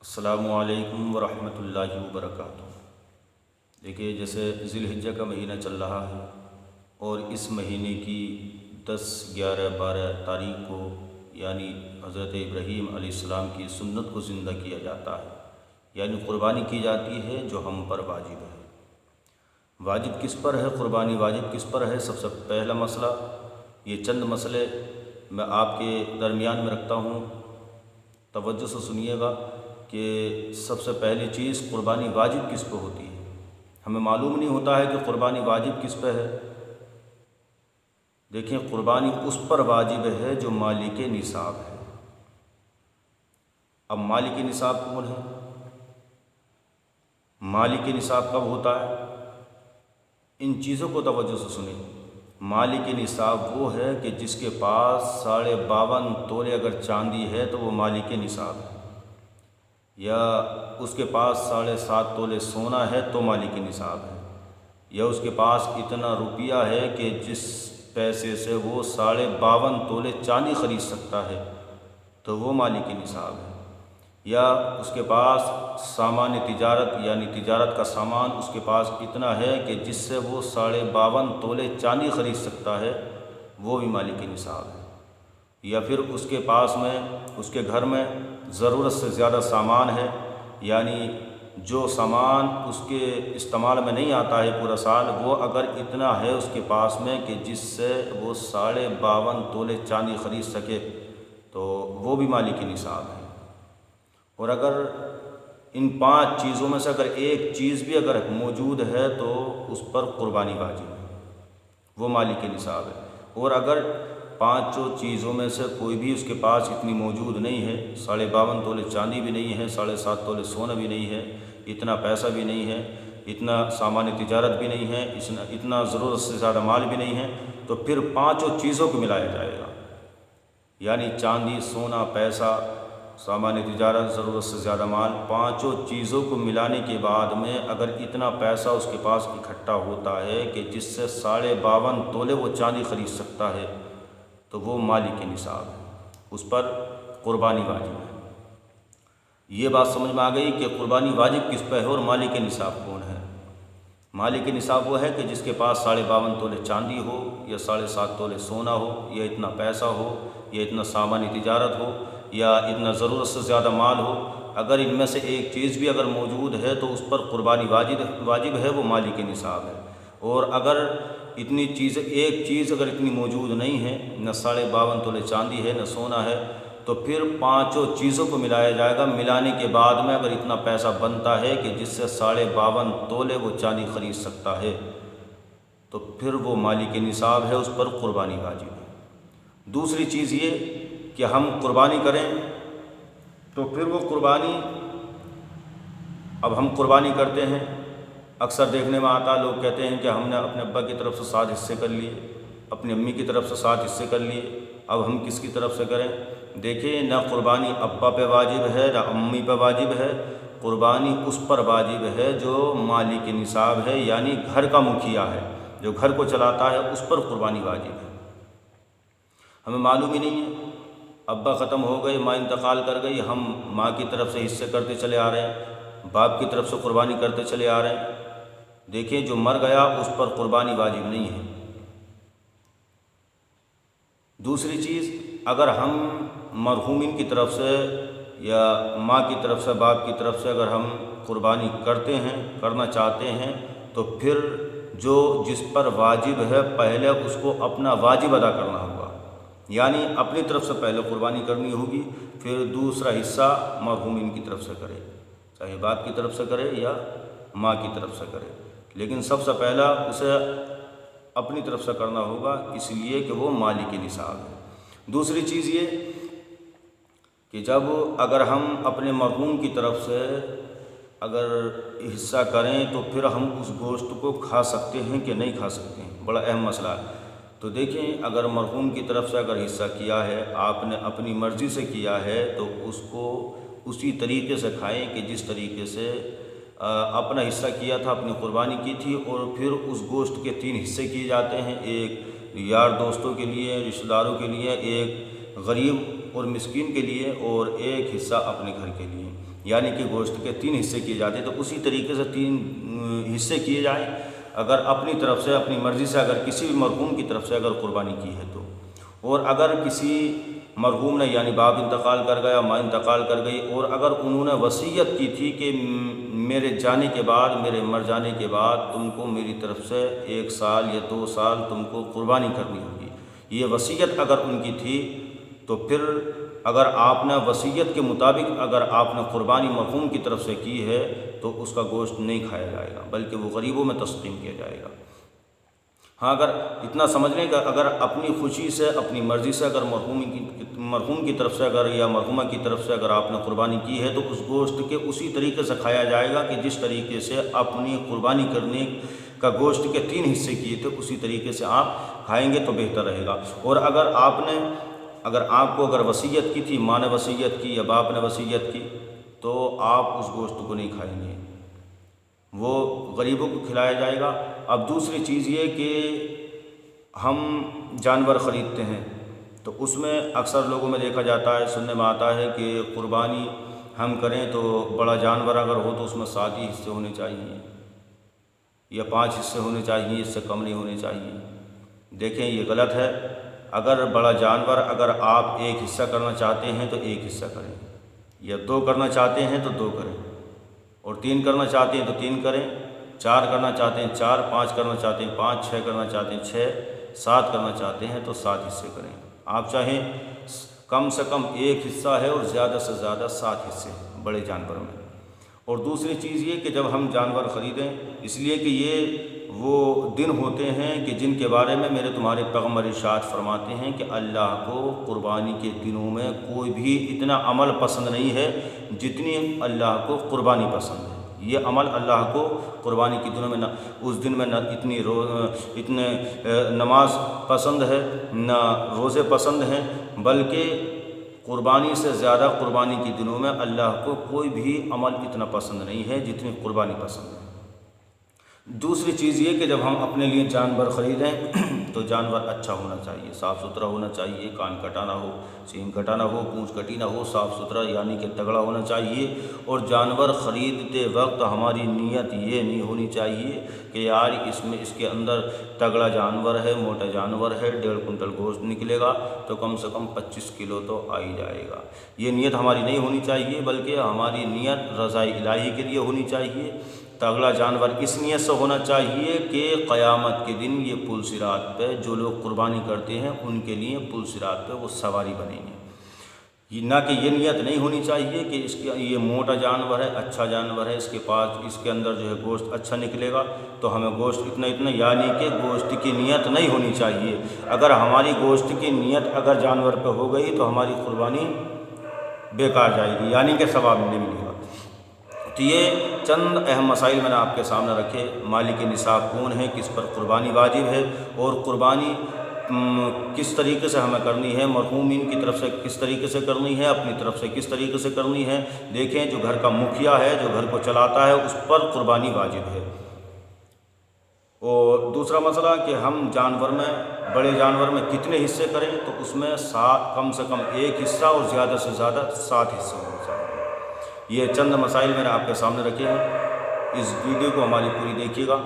السلام علیکم ورحمۃ اللہ وبرکاتہ۔ دیکھیے، جیسے ذی الحجہ کا مہینہ چل رہا ہے اور اس مہینے کی 10، 11، 12 تاریخ کو یعنی حضرت ابراہیم علیہ السلام کی سنت کو زندہ کیا جاتا ہے، یعنی قربانی کی جاتی ہے جو ہم پر واجب ہے۔ واجب کس پر ہے؟ قربانی واجب کس پر ہے؟ سب سے پہلا مسئلہ، یہ چند مسئلے میں آپ کے درمیان میں رکھتا ہوں، توجہ سے سنیے گا کہ سب سے پہلی چیز قربانی واجب کس پہ ہوتی ہے۔ ہمیں معلوم نہیں ہوتا ہے کہ قربانی واجب کس پہ ہے۔ دیکھیں، قربانی اس پر واجب ہے جو مالک نصاب ہے۔ اب مالک نصاب کون ہے؟ مالک نصاب کب ہوتا ہے؟ ان چیزوں کو توجہ سے سنیں۔ مالک نصاب وہ ہے کہ جس کے پاس 52.5 تولے اگر چاندی ہے تو وہ مالک نصاب ہے، یا اس کے پاس 7.5 تولے سونا ہے تو مالک نصاب ہے، یا اس کے پاس اتنا روپیہ ہے کہ جس پیسے سے وہ 52.5 تولے چاندی خرید سکتا ہے تو وہ مالک نصاب ہے، یا اس کے پاس سامان تجارت یعنی تجارت کا سامان اس کے پاس اتنا ہے کہ جس سے وہ 52.5 تولے چاندی خرید سکتا ہے، وہ بھی مالک نصاب ہے، یا پھر اس کے پاس میں اس کے گھر میں ضرورت سے زیادہ سامان ہے، یعنی جو سامان اس کے استعمال میں نہیں آتا ہے پورا سال، وہ اگر اتنا ہے اس کے پاس میں کہ جس سے وہ 52.5 تولے چاندی خرید سکے تو وہ بھی مالک نصاب ہے۔ اور اگر ان 5 چیزوں میں سے اگر ایک چیز بھی اگر موجود ہے تو اس پر قربانی واجب ہے، وہ مالک نصاب ہے۔ اور اگر 5 چیزوں میں سے کوئی بھی اس کے پاس اتنی موجود نہیں ہے، 52.5 تولے چاندی بھی نہیں ہے، 7.5 تولے سونا بھی نہیں ہے، اتنا پیسہ بھی نہیں ہے، اتنا سامان تجارت بھی نہیں ہے، اتنا ضرورت سے زیادہ مال بھی نہیں ہے، تو پھر 5 چیزوں کو ملایا جائے گا، یعنی چاندی، سونا، پیسہ، سامان تجارت، ضرورت سے زیادہ مال، 5 چیزوں کو ملانے کے بعد میں اگر اتنا پیسہ اس کے پاس اکٹھا ہوتا ہے کہ جس سے 52.5 تولے وہ چاندی خرید سکتا ہے تو وہ مالک نصاب ہے، اس پر قربانی واجب ہے۔ یہ بات سمجھ میں آ گئی کہ قربانی واجب کس پہ ہے اور مالک نصاب کون ہے۔ مالک نصاب وہ ہے کہ جس کے پاس 52.5 تولے چاندی ہو، یا 7.5 تولے سونا ہو، یا اتنا پیسہ ہو، یا اتنا سامان تجارت ہو، یا اتنا ضرورت سے زیادہ مال ہو۔ اگر ان میں سے ایک چیز بھی اگر موجود ہے تو اس پر قربانی واجب ہے، وہ مالک نصاب ہے۔ اور اگر اتنی چیز، ایک چیز اگر اتنی موجود نہیں ہے، نہ 52.5 تولے چاندی ہے، نہ سونا ہے، تو پھر 5 چیزوں کو ملایا جائے گا۔ ملانے کے بعد میں اگر اتنا پیسہ بنتا ہے کہ جس سے 52.5 تولے وہ چاندی خرید سکتا ہے تو پھر وہ مالک نصاب ہے، اس پر قربانی واجب ہے۔ دوسری چیز یہ کہ ہم قربانی کریں تو پھر وہ قربانی، اب ہم قربانی کرتے ہیں، اکثر دیکھنے میں آتا ہے لوگ کہتے ہیں کہ ہم نے اپنے ابا کی طرف سے 7 حصے کر لیے، اپنی امی کی طرف سے 7 حصے کر لیے، اب ہم کس کی طرف سے کریں؟ دیکھیں، نہ قربانی ابا پہ واجب ہے نہ امی پہ واجب ہے، قربانی اس پر واجب ہے جو مالک نصاب ہے، یعنی گھر کا مکھیا ہے، جو گھر کو چلاتا ہے، اس پر قربانی واجب ہے۔ ہمیں معلوم ہی نہیں ہے، ابا ختم ہو گئے، ماں انتقال کر گئی، ہم ماں کی طرف سے حصے کرتے چلے آ رہے ہیں، باپ کی طرف سے قربانی کرتے چلے آ رہے ہیں۔ دیکھیں، جو مر گیا اس پر قربانی واجب نہیں ہے۔ دوسری چیز، اگر ہم مرحومین کی طرف سے یا ماں کی طرف سے، باپ کی طرف سے اگر ہم قربانی کرتے ہیں، کرنا چاہتے ہیں، تو پھر جو جس پر واجب ہے پہلے اس کو اپنا واجب ادا کرنا ہوگا، یعنی اپنی طرف سے پہلے قربانی کرنی ہوگی، پھر دوسرا حصہ مرحومین کی طرف سے کرے، چاہے باپ کی طرف سے کرے یا ماں کی طرف سے کرے، لیکن سب سے پہلا اسے اپنی طرف سے کرنا ہوگا، اس لیے کہ وہ مالک نصاب ہے۔ دوسری چیز یہ کہ جب اگر ہم اپنے مرحوم کی طرف سے اگر حصہ کریں تو پھر ہم اس گوشت کو کھا سکتے ہیں کہ نہیں کھا سکتے ہیں، بڑا اہم مسئلہ ہے۔ تو دیکھیں، اگر مرحوم کی طرف سے اگر حصہ کیا ہے، آپ نے اپنی مرضی سے کیا ہے، تو اس کو اسی طریقے سے کھائیں کہ جس طریقے سے اپنا حصہ کیا تھا، اپنی قربانی کی تھی، اور پھر اس گوشت کے 3 حصے کیے جاتے ہیں، ایک یار دوستوں کے لیے، رشتہ داروں کے لیے، ایک غریب اور مسکین کے لیے، اور ایک حصہ اپنے گھر کے لیے۔ یعنی کہ گوشت کے 3 حصے کیے جاتے ہیں، تو اسی طریقے سے 3 حصے کیے جائیں اگر اپنی طرف سے، اپنی مرضی سے، اگر کسی بھی مرحوم کی طرف سے اگر قربانی کی ہے تو۔ اور اگر کسی مرحوم نے یعنی باپ انتقال کر گیا، ماں انتقال کر گئی، اور اگر انہوں نے وصیت کی تھی کہ میرے جانے کے بعد، میرے مر جانے کے بعد تم کو میری طرف سے 1 سال یا 2 سال تم کو قربانی کرنی ہوگی، یہ وصیت اگر ان کی تھی، تو پھر اگر آپ نے وصیت کے مطابق اگر آپ نے قربانی مرحوم کی طرف سے کی ہے تو اس کا گوشت نہیں کھایا جائے گا، بلکہ وہ غریبوں میں تقسیم کیا جائے گا۔ ہاں، اگر اتنا سمجھ لیں کہ اگر اپنی خوشی سے، اپنی مرضی سے اگر مرحوم کی طرف سے اگر یا مرحومہ کی طرف سے اگر آپ نے قربانی کی ہے تو اس گوشت کے اسی طریقے سے کھایا جائے گا کہ جس طریقے سے اپنی قربانی کرنے کا گوشت کے 3 حصے کیے تھے اسی طریقے سے آپ کھائیں گے تو بہتر رہے گا۔ اور اگر آپ کو اگر وصیت کی تھی، ماں نے وصیت کی یا باپ نے وصیت کی، تو آپ اس گوشت کو نہیں کھائیں گے، وہ غریبوں کو کھلایا جائے گا۔ اب دوسری چیز یہ کہ ہم جانور خریدتے ہیں تو اس میں اکثر لوگوں میں دیکھا جاتا ہے، سننے میں آتا ہے کہ قربانی ہم کریں تو بڑا جانور اگر ہو تو اس میں 7 ہی حصے ہونے چاہیے یا 5 حصے ہونے چاہیے، اس سے کم نہیں ہونے چاہیے۔ دیکھیں، یہ غلط ہے۔ اگر بڑا جانور اگر آپ 1 حصہ کرنا چاہتے ہیں تو 1 حصہ کریں، یا 2 کرنا چاہتے ہیں تو 2 کریں، اور 3 کرنا چاہتے ہیں تو 3 کریں، 4 کرنا چاہتے ہیں 4، 5 کرنا چاہتے ہیں 5، 6 کرنا چاہتے ہیں 6، 7 کرنا چاہتے ہیں تو 7 حصے کریں۔ آپ چاہیں کم سے کم 1 حصہ ہے اور زیادہ سے زیادہ 7 حصے بڑے جانور میں۔ اور دوسری چیز یہ کہ جب ہم جانور خریدیں، اس لیے کہ یہ وہ دن ہوتے ہیں کہ جن کے بارے میں میرے تمہارے پیغمبر ارشاد فرماتے ہیں کہ اللہ کو قربانی کے دنوں میں کوئی بھی اتنا عمل پسند نہیں ہے جتنی اللہ کو قربانی پسند ہے۔ یہ عمل اللہ کو قربانی کے دنوں میں نہ اس دن میں نہ اتنے نماز پسند ہے، نہ روزے پسند ہیں، بلکہ قربانی سے زیادہ قربانی کے دنوں میں اللہ کو کوئی بھی عمل اتنا پسند نہیں ہے جتنی قربانی پسند ہے۔ دوسری چیز یہ کہ جب ہم اپنے لیے جانور خریدیں تو جانور اچھا ہونا چاہیے، صاف ستھرا ہونا چاہیے، کان کٹا نہ ہو، سینگ کٹا نہ ہو، پونچھ کٹی نہ ہو، صاف ستھرا یعنی کہ تگڑا ہونا چاہیے۔ اور جانور خریدتے وقت ہماری نیت یہ نہیں ہونی چاہیے کہ یار اس کے اندر تگڑا جانور ہے، موٹا جانور ہے، 1.5 کنٹل گوشت نکلے گا تو کم سے کم 25 کلو تو آ ہی جائے گا۔ یہ نیت ہماری نہیں ہونی چاہیے، بلکہ ہماری نیت رضا الہی کے لیے ہونی چاہیے۔ تگڑا جانور اس نیت سے ہونا چاہیے کہ قیامت کے دن یہ پل صراط پہ جو لوگ قربانی کرتے ہیں ان کے لیے پل صراط پہ وہ سواری بنیں گے۔ نہ کہ یہ نیت نہیں ہونی چاہیے کہ یہ موٹا جانور ہے، اچھا جانور ہے، اس کے اندر جو ہے گوشت اچھا نکلے گا تو ہمیں گوشت اتنا یعنی کہ گوشت کی نیت نہیں ہونی چاہیے۔ اگر ہماری گوشت کی نیت اگر جانور پہ ہو گئی تو ہماری قربانی بیکار جائے گی، یعنی کہ ثواب نہیں ملے گا۔ تو یہ چند اہم مسائل میں نے آپ کے سامنے رکھے۔ مالک نصاب کون ہے، کس پر قربانی واجب ہے، اور قربانی کس طریقے سے ہمیں کرنی ہے، مرحومین کی طرف سے کس طریقے سے کرنی ہے، اپنی طرف سے کس طریقے سے کرنی ہے۔ دیکھیں، جو گھر کا مکھیا ہے، جو گھر کو چلاتا ہے، اس پر قربانی واجب ہے۔ اور دوسرا مسئلہ کہ ہم بڑے جانور میں کتنے حصے کریں، تو اس میں کم سے کم 1 حصہ اور زیادہ سے زیادہ 7 حصے ہونے چاہیے۔ یہ چند مسائل میں نے آپ کے سامنے رکھے ہیں۔ اس ویڈیو کو ہماری پوری دیکھیے گا۔